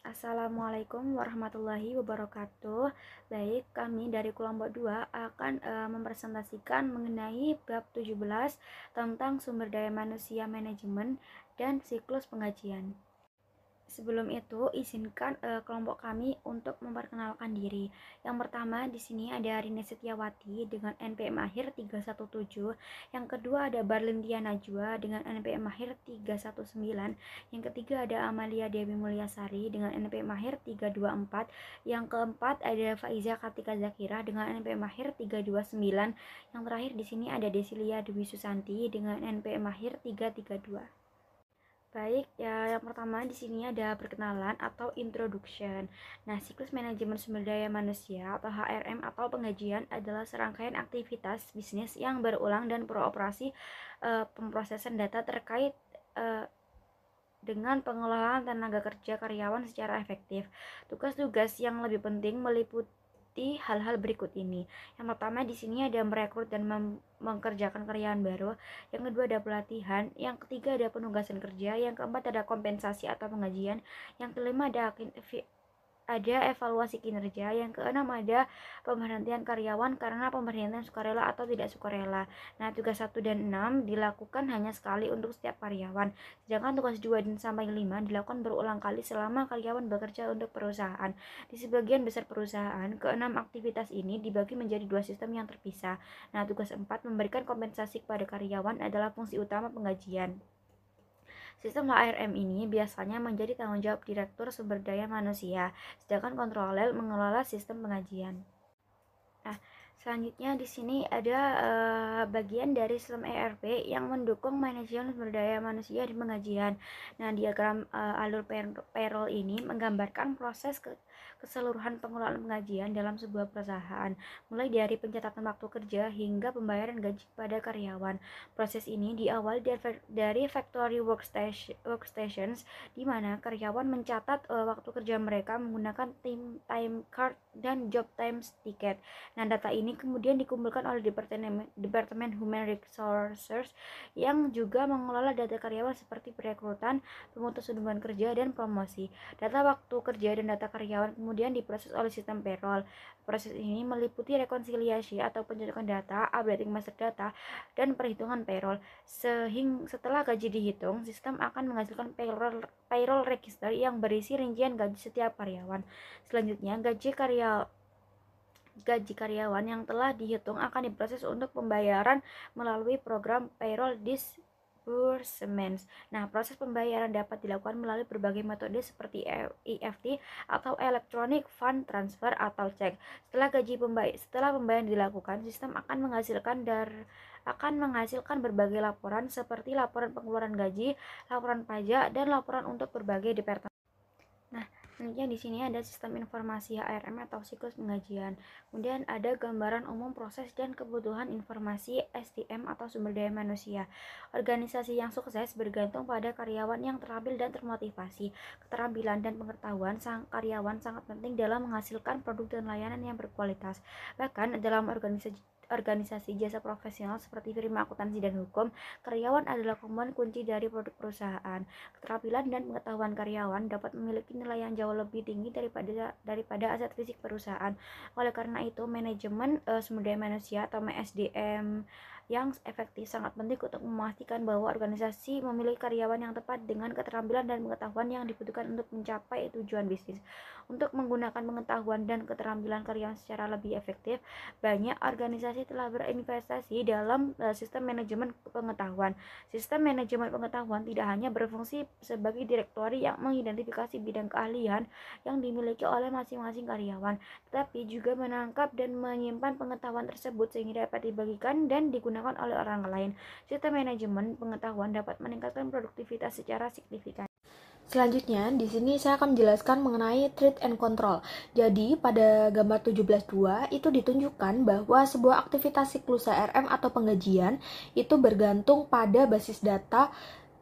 Assalamualaikum warahmatullahi wabarakatuh. Baik, kami dari kelompok 2 akan mempresentasikan mengenai bab 17 tentang sumber daya manusia manajemen dan siklus pengajian. Sebelum itu, izinkan kelompok kami untuk memperkenalkan diri. Yang pertama di sini ada Rini Setiawati dengan NPM akhir 317. Yang kedua ada Barlindia Najwa dengan NPM akhir 319. Yang ketiga ada Amalia Dewi Mulyasari dengan NPM akhir 324. Yang keempat ada Faiza Kartika Zakira dengan NPM akhir 329. Yang terakhir di sini ada Desilia Dewi Susanti dengan NPM akhir 332. Baik, ya yang pertama di sini ada perkenalan atau introduction. Nah, siklus manajemen sumber daya manusia atau HRM atau pengajian adalah serangkaian aktivitas bisnis yang berulang dan beroperasi pemrosesan data terkait dengan pengelolaan tenaga kerja karyawan secara efektif. Tugas-tugas yang lebih penting meliputi hal-hal berikut ini. Yang pertama di sini ada merekrut dan mengerjakan karyawan baru. Yang kedua ada pelatihan. Yang ketiga ada penugasan kerja. Yang keempat ada kompensasi atau pengajian. Yang kelima ada evaluasi kinerja. Yang keenam ada pemberhentian karyawan karena pemberhentian sukarela atau tidak sukarela. Nah, tugas 1 dan 6 dilakukan hanya sekali untuk setiap karyawan. Sedangkan tugas 2 dan sampai 5 dilakukan berulang kali selama karyawan bekerja untuk perusahaan. Di sebagian besar perusahaan, keenam aktivitas ini dibagi menjadi 2 sistem yang terpisah. Nah, tugas 4 memberikan kompensasi kepada karyawan adalah fungsi utama pengajian. Sistem HRM ini biasanya menjadi tanggung jawab Direktur Sumber Daya Manusia, sedangkan kontroler mengelola sistem pengajian. Nah, selanjutnya di sini ada bagian dari sistem ERP yang mendukung manajemen sumber daya manusia di pengajian. Nah, diagram alur payroll ini menggambarkan proses keseluruhan pengelolaan pengajian dalam sebuah perusahaan, mulai dari pencatatan waktu kerja hingga pembayaran gaji kepada karyawan. Proses ini diawali dari factory workstations, di mana karyawan mencatat waktu kerja mereka menggunakan time card dan job times ticket. Nah, data ini kemudian dikumpulkan oleh Departemen Human Resources yang juga mengelola data karyawan seperti perekrutan, pemutusan hubungan kerja, dan promosi. Data waktu kerja dan data karyawan kemudian diproses oleh sistem payroll. Proses ini meliputi rekonsiliasi atau pencocokan data, updating master data, dan perhitungan payroll. Setelah gaji dihitung, sistem akan menghasilkan payroll register yang berisi rincian gaji setiap karyawan. Selanjutnya, gaji karyawan yang telah dihitung akan diproses untuk pembayaran melalui program payroll disbursements. Nah, proses pembayaran dapat dilakukan melalui berbagai metode seperti EFT atau Electronic Fund Transfer atau cek. Setelah pembayaran dilakukan, sistem akan menghasilkan berbagai laporan seperti laporan pengeluaran gaji, laporan pajak, dan laporan untuk berbagai departemen. Nah, selanjutnya di sini ada sistem informasi HRM atau siklus pengajian. Kemudian ada gambaran umum proses dan kebutuhan informasi SDM atau sumber daya manusia. Organisasi yang sukses bergantung pada karyawan yang terampil dan termotivasi. Keterampilan dan pengetahuan karyawan sangat penting dalam menghasilkan produk dan layanan yang berkualitas. Bahkan dalam organisasi jasa profesional seperti firma akuntansi dan hukum, karyawan adalah komponen kunci dari produk perusahaan. Keterampilan dan pengetahuan karyawan dapat memiliki nilai yang jauh lebih tinggi daripada aset fisik perusahaan. Oleh karena itu, manajemen sumber daya manusia atau MSDM yang efektif sangat penting untuk memastikan bahwa organisasi memiliki karyawan yang tepat dengan keterampilan dan pengetahuan yang dibutuhkan untuk mencapai tujuan bisnis. Untuk menggunakan pengetahuan dan keterampilan karyawan secara lebih efektif, banyak organisasi telah berinvestasi dalam sistem manajemen pengetahuan. Sistem manajemen pengetahuan tidak hanya berfungsi sebagai direktori yang mengidentifikasi bidang keahlian yang dimiliki oleh masing-masing karyawan, tetapi juga menangkap dan menyimpan pengetahuan tersebut sehingga dapat dibagikan dan digunakan oleh orang lain. Sistem manajemen pengetahuan dapat meningkatkan produktivitas secara signifikan. Selanjutnya, di sini saya akan menjelaskan mengenai treat and control. Jadi, pada gambar 17.2 itu ditunjukkan bahwa sebuah aktivitas siklus HRM atau penggajian itu bergantung pada basis data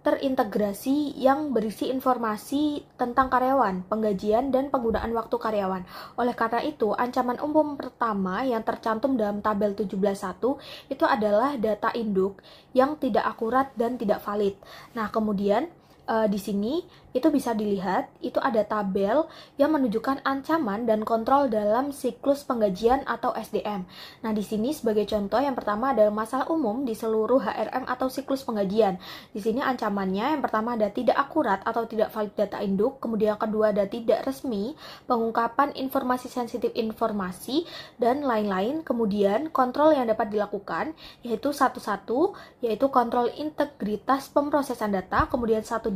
terintegrasi yang berisi informasi tentang karyawan, penggajian, dan penggunaan waktu karyawan. Oleh karena itu, ancaman umum pertama yang tercantum dalam tabel 17.1 itu adalah data induk yang tidak akurat dan tidak valid. Nah, kemudian Di sini itu bisa dilihat, itu ada tabel yang menunjukkan ancaman dan kontrol dalam siklus penggajian atau SDM. Nah, di sini sebagai contoh yang pertama adalah masalah umum di seluruh HRM atau siklus penggajian. Di sini ancamannya yang pertama ada tidak akurat atau tidak valid data induk, kemudian yang kedua ada tidak resmi, pengungkapan informasi sensitif informasi, dan lain-lain. Kemudian kontrol yang dapat dilakukan yaitu satu-satu, yaitu kontrol integritas pemrosesan data, kemudian 1-2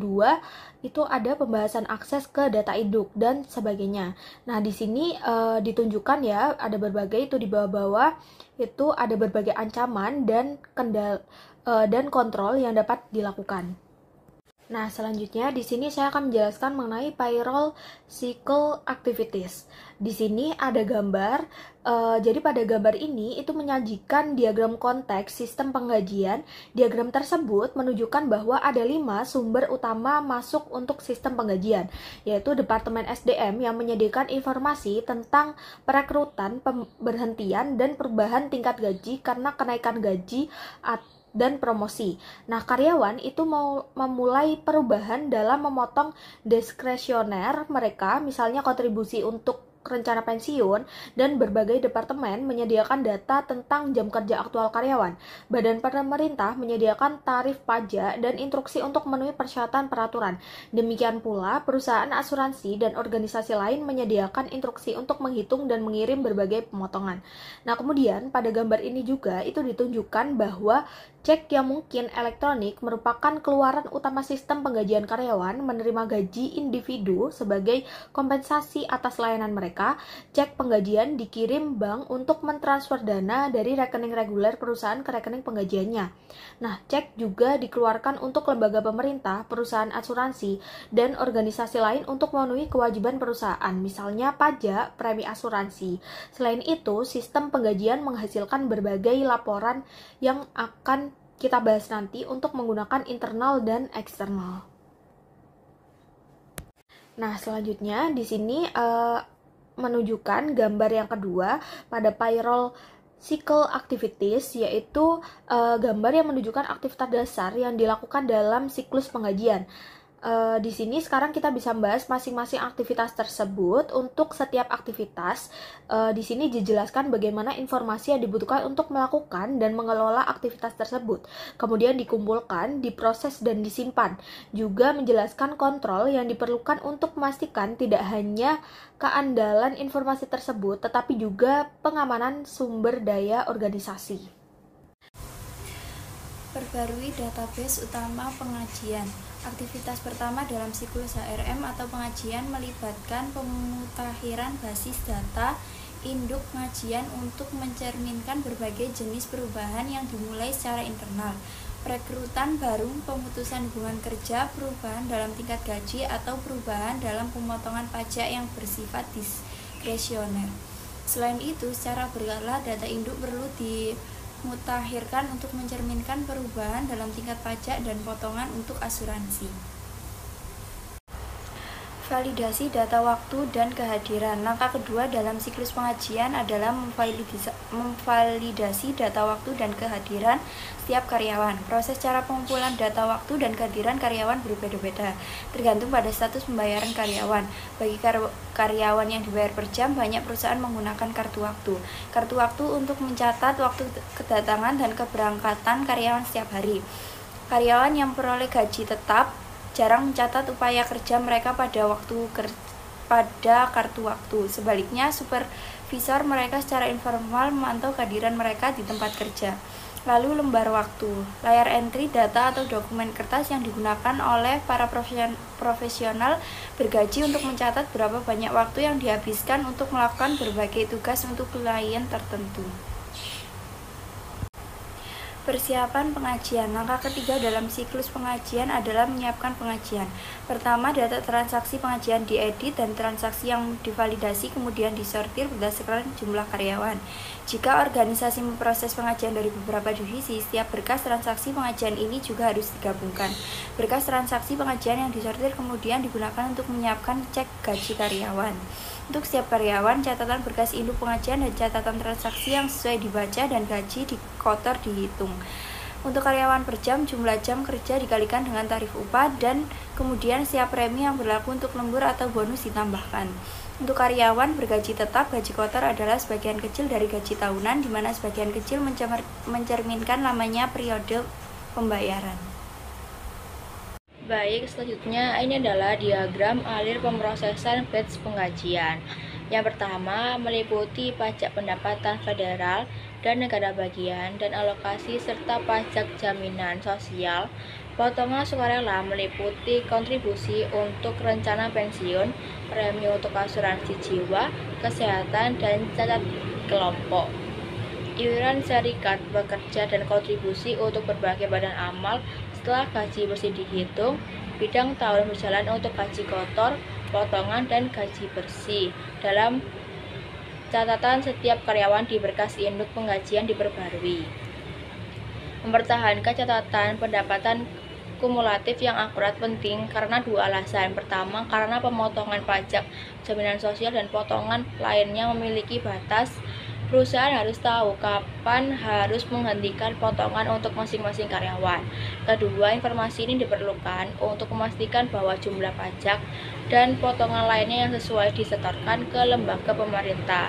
itu ada pembahasan akses ke data induk dan sebagainya. Nah, di sini ditunjukkan ya, ada berbagai, itu di bawah-bawah itu ada berbagai ancaman dan dan kontrol yang dapat dilakukan. Nah, selanjutnya di sini saya akan menjelaskan mengenai payroll cycle activities. Di sini ada gambar, jadi pada gambar ini itu menyajikan diagram konteks sistem penggajian. Diagram tersebut menunjukkan bahwa ada 5 sumber utama masuk untuk sistem penggajian, yaitu Departemen SDM yang menyediakan informasi tentang perekrutan, pemberhentian, dan perubahan tingkat gaji karena kenaikan gaji dan promosi. Nah, karyawan itu mau memulai perubahan dalam memotong diskresioner mereka, misalnya kontribusi untuk rencana pensiun, dan berbagai departemen menyediakan data tentang jam kerja aktual karyawan. Badan pemerintah menyediakan tarif pajak dan instruksi untuk memenuhi persyaratan peraturan. Demikian pula, perusahaan asuransi dan organisasi lain menyediakan instruksi untuk menghitung dan mengirim berbagai pemotongan. Nah, kemudian pada gambar ini juga itu ditunjukkan bahwa cek yang mungkin elektronik merupakan keluaran utama sistem penggajian karyawan menerima gaji individu sebagai kompensasi atas layanan mereka. Cek penggajian dikirim bank untuk mentransfer dana dari rekening reguler perusahaan ke rekening penggajiannya. Nah, cek juga dikeluarkan untuk lembaga pemerintah, perusahaan asuransi, dan organisasi lain untuk memenuhi kewajiban perusahaan, misalnya pajak, premi asuransi. Selain itu, sistem penggajian menghasilkan berbagai laporan yang akan kita bahas nanti untuk menggunakan internal dan eksternal. Nah, selanjutnya di sini menunjukkan gambar yang kedua pada payroll cycle activities, yaitu gambar yang menunjukkan aktivitas dasar yang dilakukan dalam siklus penggajian. Di sini sekarang kita bisa membahas masing-masing aktivitas tersebut. Untuk setiap aktivitas, di sini dijelaskan bagaimana informasi yang dibutuhkan untuk melakukan dan mengelola aktivitas tersebut, kemudian dikumpulkan, diproses, dan disimpan. Juga menjelaskan kontrol yang diperlukan untuk memastikan tidak hanya keandalan informasi tersebut, tetapi juga pengamanan sumber daya organisasi. Perbarui database utama pengajian. Aktivitas pertama dalam siklus HRM atau pengajian melibatkan pemutakhiran basis data induk pengajian untuk mencerminkan berbagai jenis perubahan yang dimulai secara internal. Perekrutan baru, pemutusan hubungan kerja, perubahan dalam tingkat gaji, atau perubahan dalam pemotongan pajak yang bersifat diskresioner. Selain itu, secara berkala data induk perlu dimutakhirkan untuk mencerminkan perubahan dalam tingkat pajak dan potongan untuk asuransi. Validasi data waktu dan kehadiran. Langkah kedua dalam siklus pengajian adalah memvalidasi data waktu dan kehadiran setiap karyawan. Proses cara pengumpulan data waktu dan kehadiran karyawan berbeda-beda, tergantung pada status pembayaran karyawan. Bagi karyawan yang dibayar per jam, banyak perusahaan menggunakan kartu waktu. Kartu waktu untuk mencatat waktu kedatangan dan keberangkatan karyawan setiap hari. Karyawan yang memperoleh gaji tetap jarang mencatat upaya kerja mereka pada kartu waktu. Sebaliknya, supervisor mereka secara informal memantau kehadiran mereka di tempat kerja. Lalu lembar waktu, layar entry data atau dokumen kertas yang digunakan oleh para profesional bergaji untuk mencatat berapa banyak waktu yang dihabiskan untuk melakukan berbagai tugas untuk klien tertentu. Persiapan pengajian. Langkah ketiga dalam siklus pengajian adalah menyiapkan pengajian. Pertama, data transaksi pengajian diedit dan transaksi yang divalidasi kemudian disortir berdasarkan jumlah karyawan. Jika organisasi memproses pengajian dari beberapa divisi, setiap berkas transaksi pengajian ini juga harus digabungkan. Berkas transaksi pengajian yang disortir kemudian digunakan untuk menyiapkan cek gaji karyawan. Untuk setiap karyawan, catatan berkas induk pengajian dan catatan transaksi yang sesuai dibaca dan gaji dikotor dihitung. Untuk karyawan per jam, jumlah jam kerja dikalikan dengan tarif upah dan kemudian setiap premi yang berlaku untuk lembur atau bonus ditambahkan. Untuk karyawan bergaji tetap, gaji kotor adalah sebagian kecil dari gaji tahunan, di mana sebagian kecil mencerminkan lamanya periode pembayaran. Baik, selanjutnya ini adalah diagram alir pemrosesan batch penggajian. Yang pertama meliputi pajak pendapatan federal dan negara bagian dan alokasi serta pajak jaminan sosial. Potongan sukarela meliputi kontribusi untuk rencana pensiun, premi untuk asuransi jiwa, kesehatan, dan cacat kelompok. Iuran serikat pekerja dan kontribusi untuk berbagai badan amal setelah gaji bersih dihitung, bidang tahun berjalan untuk gaji kotor, potongan, dan gaji bersih. Dalam catatan setiap karyawan di berkas induk penggajian diperbarui. Mempertahankan catatan pendapatan kumulatif yang akurat penting karena dua alasan. Pertama, karena pemotongan pajak, jaminan sosial, dan potongan lainnya memiliki batas. Perusahaan harus tahu kapan harus menghentikan potongan untuk masing-masing karyawan. Kedua, informasi ini diperlukan untuk memastikan bahwa jumlah pajak dan potongan lainnya yang sesuai disetorkan ke lembaga pemerintah,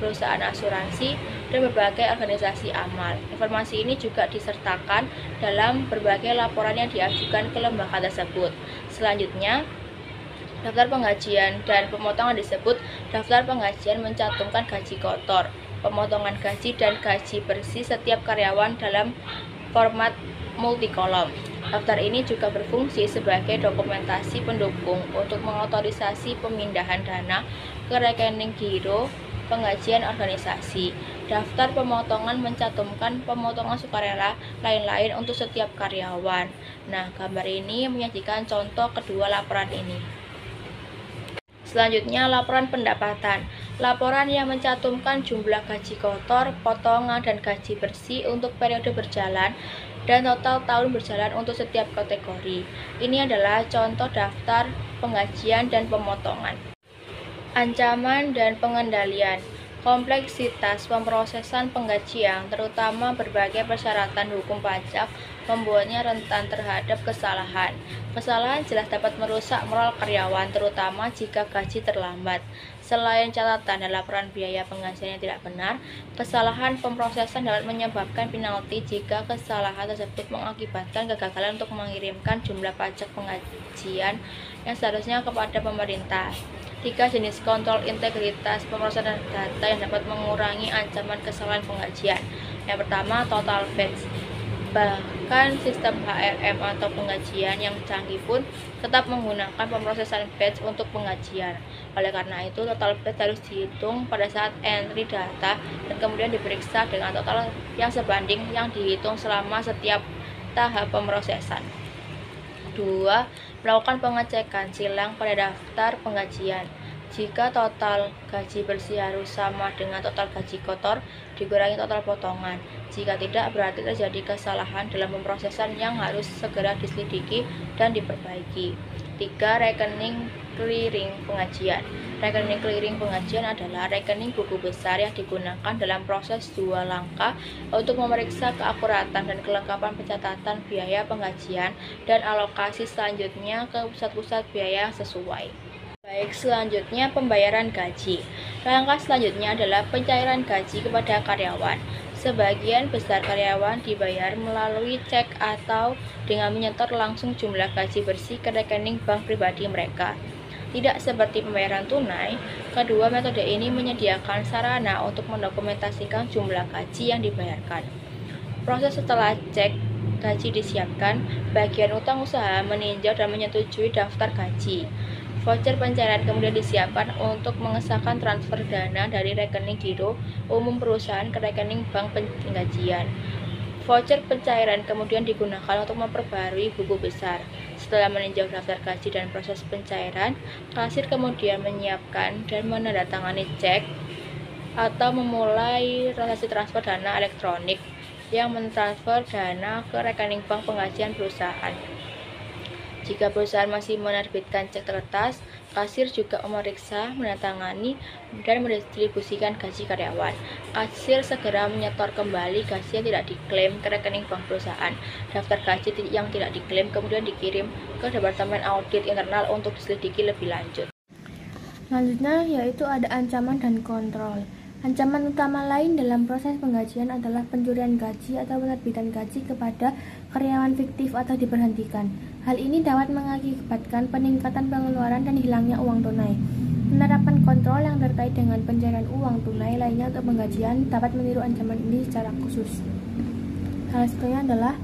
perusahaan asuransi, dan berbagai organisasi amal. Informasi ini juga disertakan dalam berbagai laporan yang diajukan ke lembaga tersebut. Selanjutnya, daftar penggajian dan pemotongan disebut daftar penggajian mencantumkan gaji kotor, pemotongan gaji, dan gaji bersih setiap karyawan dalam format multikolom. Daftar ini juga berfungsi sebagai dokumentasi pendukung untuk mengotorisasi pemindahan dana ke rekening giro penggajian organisasi. Daftar pemotongan mencantumkan pemotongan sukarela lain-lain untuk setiap karyawan. Nah, gambar ini menyajikan contoh kedua laporan ini. Selanjutnya, laporan pendapatan. Laporan yang mencantumkan jumlah gaji kotor, potongan, dan gaji bersih untuk periode berjalan dan total tahun berjalan untuk setiap kategori. Ini adalah contoh daftar penggajian dan pemotongan. Ancaman dan pengendalian. Kompleksitas pemrosesan penggajian, terutama berbagai persyaratan hukum pajak, membuatnya rentan terhadap kesalahan. Kesalahan jelas dapat merusak moral karyawan, terutama jika gaji terlambat. Selain catatan dan laporan biaya penggajian yang tidak benar, kesalahan pemrosesan dapat menyebabkan penalti jika kesalahan tersebut mengakibatkan kegagalan untuk mengirimkan jumlah pajak penggajian yang seharusnya kepada pemerintah. 3 jenis kontrol integritas pemrosesan data yang dapat mengurangi ancaman kesalahan penggajian. Yang pertama, total batch. Bahkan sistem HRM atau penggajian yang canggih pun tetap menggunakan pemrosesan batch untuk penggajian. Oleh karena itu, total batch harus dihitung pada saat entry data dan kemudian diperiksa dengan total yang sebanding yang dihitung selama setiap tahap pemrosesan. 2. Melakukan pengecekan silang pada daftar penggajian. Jika total gaji bersih harus sama dengan total gaji kotor, dikurangi total potongan. Jika tidak, berarti terjadi kesalahan dalam pemrosesan yang harus segera diselidiki dan diperbaiki. 3. Rekening clearing penggajian. Rekening clearing penggajian adalah rekening buku besar yang digunakan dalam proses 2 langkah untuk memeriksa keakuratan dan kelengkapan pencatatan biaya penggajian dan alokasi selanjutnya ke pusat-pusat biaya yang sesuai. Baik, selanjutnya pembayaran gaji. Langkah selanjutnya adalah pencairan gaji kepada karyawan. Sebagian besar karyawan dibayar melalui cek atau dengan menyetor langsung jumlah gaji bersih ke rekening bank pribadi mereka. Tidak seperti pembayaran tunai, kedua metode ini menyediakan sarana untuk mendokumentasikan jumlah gaji yang dibayarkan. Proses setelah cek gaji disiapkan, bagian utang usaha meninjau dan menyetujui daftar gaji. Voucher pencairan kemudian disiapkan untuk mengesahkan transfer dana dari rekening giro umum perusahaan ke rekening bank penggajian. Voucher pencairan kemudian digunakan untuk memperbarui buku besar. Setelah meninjau daftar gaji dan proses pencairan, kasir kemudian menyiapkan dan menandatangani cek atau memulai transaksi transfer dana elektronik yang mentransfer dana ke rekening bank penggajian perusahaan. Jika perusahaan masih menerbitkan cek kertas, Kasir juga memeriksa, menandatangani, dan mendistribusikan gaji karyawan. Kasir segera menyetor kembali gaji yang tidak diklaim ke rekening bank perusahaan. Daftar gaji yang tidak diklaim kemudian dikirim ke Departemen Audit Internal untuk diselidiki lebih lanjut. Selanjutnya yaitu ada ancaman dan kontrol. Ancaman utama lain dalam proses penggajian adalah pencurian gaji atau penerbitan gaji kepada karyawan fiktif atau diberhentikan. Hal ini dapat mengakibatkan peningkatan pengeluaran dan hilangnya uang tunai. Penerapan kontrol yang terkait dengan pencairan uang tunai lainnya untuk penggajian dapat meniru ancaman ini secara khusus. Salah satunya adalah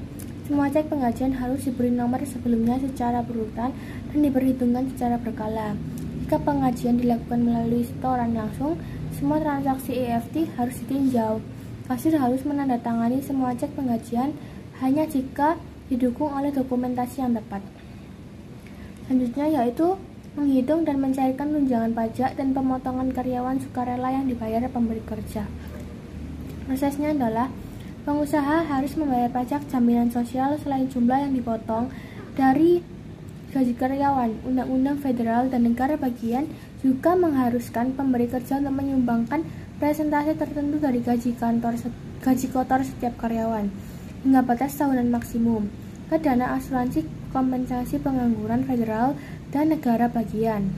semua cek penggajian harus diberi nomor sebelumnya secara berurutan dan diperhitungkan secara berkala. Jika penggajian dilakukan melalui setoran langsung, semua transaksi EFT harus ditinjau. Kasir harus menandatangani semua cek penggajian hanya jika didukung oleh dokumentasi yang tepat. Selanjutnya yaitu menghitung dan mencairkan tunjangan pajak dan pemotongan karyawan sukarela yang dibayar pemberi kerja. Prosesnya adalah pengusaha harus membayar pajak jaminan sosial selain jumlah yang dipotong dari gaji karyawan. Undang-undang federal dan negara bagian juga mengharuskan pemberi kerja untuk menyumbangkan persentase tertentu dari gaji kotor setiap karyawan hingga batas tahunan maksimum ke dana asuransi kompensasi pengangguran federal dan negara bagian.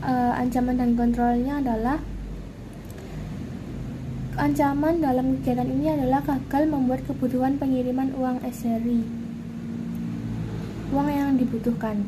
Ancaman dan kontrolnya adalah ancaman dalam kegiatan ini adalah gagal membuat kebutuhan pengiriman uang seri, uang yang dibutuhkan,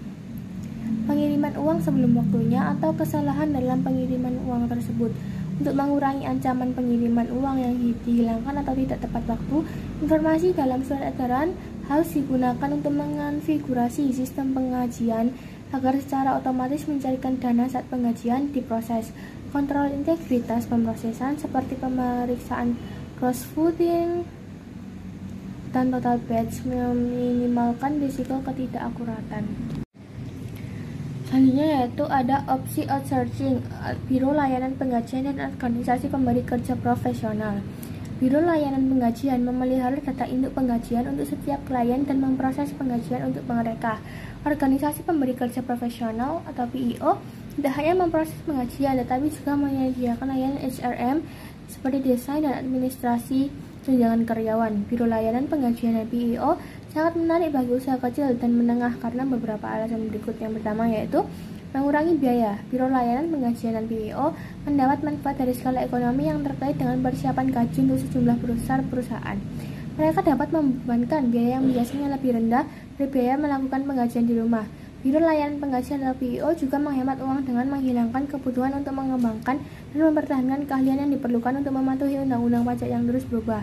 pengiriman uang sebelum waktunya, atau kesalahan dalam pengiriman uang tersebut. Untuk mengurangi ancaman pengiriman uang yang dihilangkan atau tidak tepat waktu, informasi dalam surat edaran harus digunakan untuk mengonfigurasi sistem penggajian agar secara otomatis mencarikan dana saat penggajian diproses. Kontrol integritas pemrosesan seperti pemeriksaan cross-voting dan total batch meminimalkan risiko ketidakakuratan. Selanjutnya yaitu ada opsi outsourcing, Biro Layanan Penggajian dan Organisasi Pemberi Kerja Profesional. Biro Layanan Penggajian memelihara data induk penggajian untuk setiap klien dan memproses penggajian untuk mereka. Organisasi Pemberi Kerja Profesional atau PIO tidak hanya memproses penggajian, tetapi juga menyediakan layanan HRM seperti desain dan administrasi tunjangan karyawan. Biro Layanan Penggajian dan PIO sangat menarik bagi usaha kecil dan menengah karena beberapa alasan berikut. Yang pertama yaitu mengurangi biaya. Biro Layanan Penggajian dan PIO mendapat manfaat dari skala ekonomi yang terkait dengan persiapan gaji untuk sejumlah perusahaan. Mereka dapat membebankan biaya yang biasanya lebih rendah dari biaya melakukan penggajian di rumah. Biro Layanan Penggajian atau PIO juga menghemat uang dengan menghilangkan kebutuhan untuk mengembangkan dan mempertahankan keahlian yang diperlukan untuk mematuhi undang-undang pajak yang terus berubah.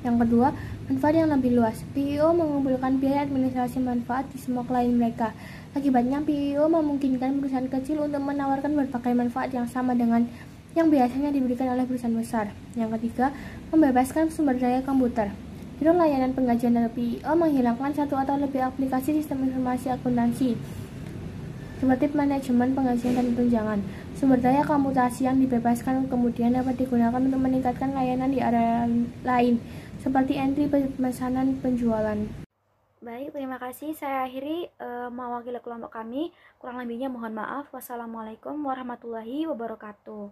Yang kedua, manfaat yang lebih luas. PIO mengumpulkan biaya administrasi manfaat di semua klien mereka. Akibatnya, PIO memungkinkan perusahaan kecil untuk menawarkan berbagai manfaat yang sama dengan yang biasanya diberikan oleh perusahaan besar. Yang ketiga, membebaskan sumber daya komputer. Biro Layanan Penggajian atau PIO menghilangkan satu atau lebih aplikasi sistem informasi akuntansi seperti manajemen penggajian dan tunjangan. Sumber daya komputasi yang dibebaskan kemudian dapat digunakan untuk meningkatkan layanan di area lain seperti entry pemesanan penjualan. Baik, terima kasih. Saya akhiri mewakili kelompok kami. Kurang lebihnya mohon maaf. Wassalamualaikum warahmatullahi wabarakatuh.